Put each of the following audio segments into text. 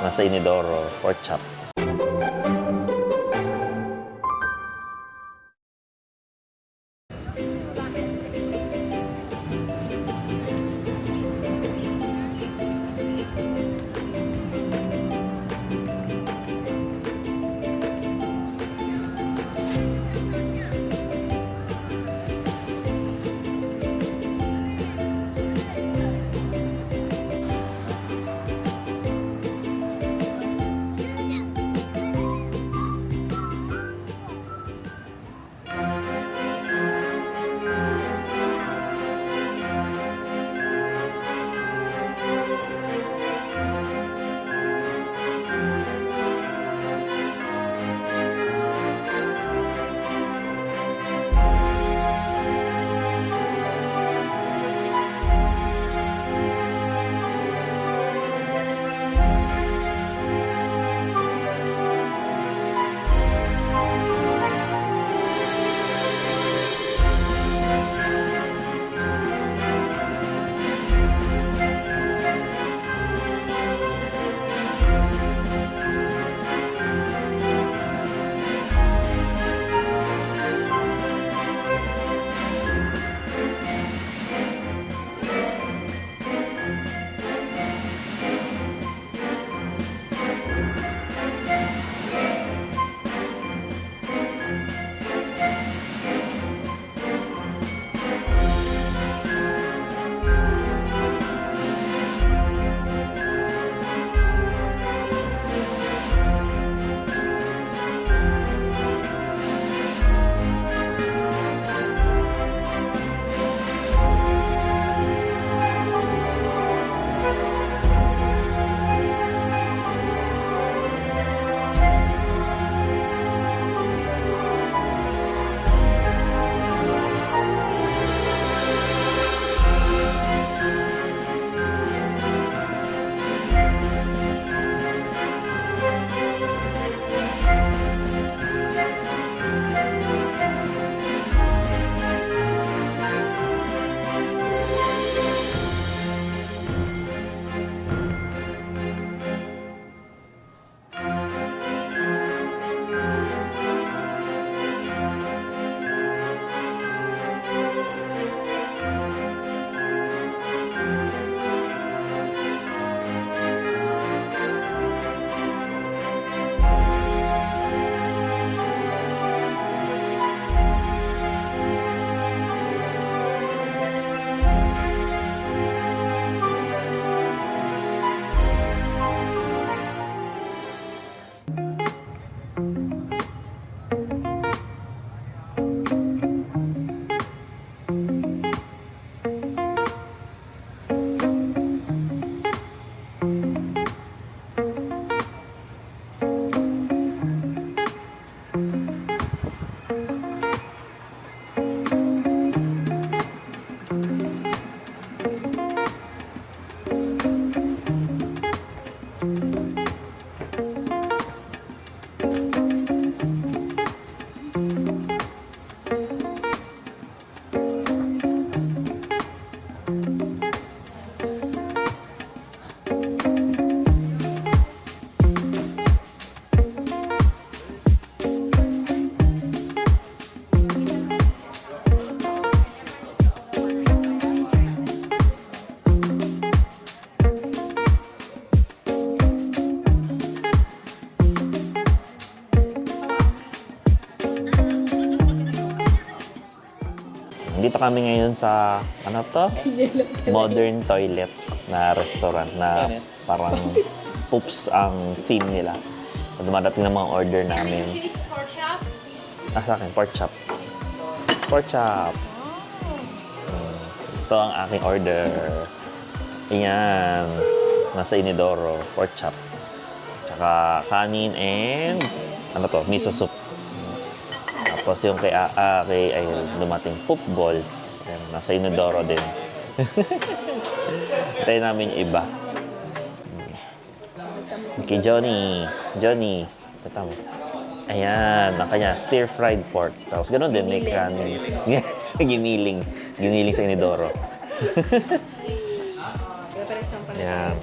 nasa Inidoro, pork chop. Dito kami ngayon sa, ano to? Modern toilet na restaurant na parang poops ang theme nila. Dumadating ng mga order namin. Sa akin, pork chop. Pork chop. Ito ang aking order. Ayan. Nasa Inidoro, pork chop. Tsaka kanin and, ano to, miso soup. Tapos yung kay ay dumating poop balls. Ayan, nasa Inodoro din. Tayo namin yung iba. Kay Johnny. Johnny. Tatama. Ayan, ang kanya, stir-fried pork. Tapos ganoon din, may kanin. Giniling. Giniling sa Inodoro. Ayan.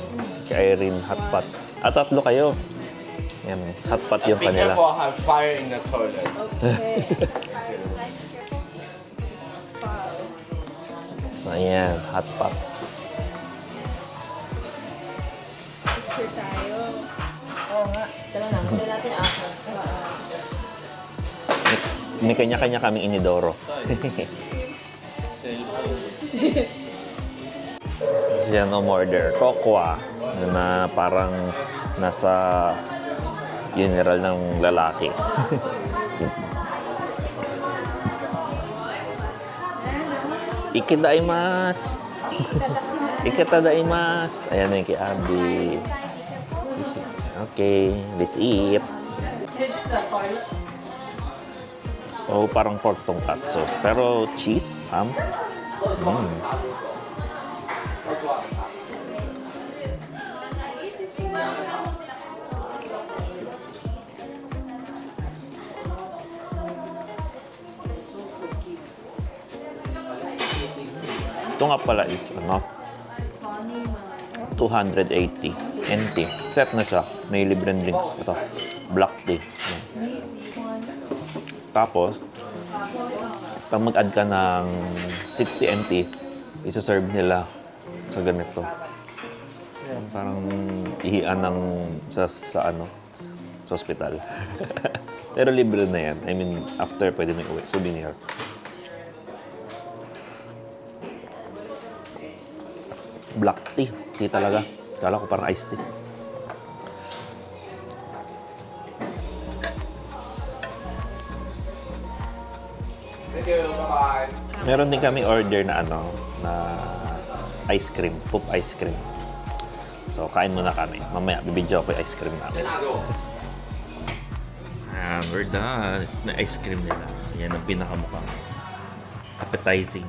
Kay Irene, hot pot. At tatlo kayo. Yan, hotpot yung Be kanila. careful, I have fire in the toilet. Okay. Ayan, hotpot. Picture tayo. Oo nga. Tara na, magdala natin ako. May kanya-kanya kaming inidoro. Yan umorder. Kokwa na parang nasa general ng lalaki. Ikitadaimasu. Ikitadaimasu. Ayan na yung kay Abby. Okay, let's eat. Oh, parang pork tonkatsu. Pero cheese, ham. Ito nga pala is, 280 NT. Set na siya. May libreng drinks. Ito, black tea. Yan. Tapos, pag mag-add ka ng 60 NT, isa-serve nila sa ganito. Yan, parang ihian ng sa hospital. Pero libre na yan. I mean, after pwede may uwi. Souvenir. Black tea. Tea talaga. Kala ko parang iced tea. Thank you, bye-bye. Meron din kami order na na ice cream, poop ice cream. So, kain muna kami. Mamaya, bibidyo ko yung ice cream namin. We're done. Na ice cream nila. Yan ang pinakamukhang appetizing.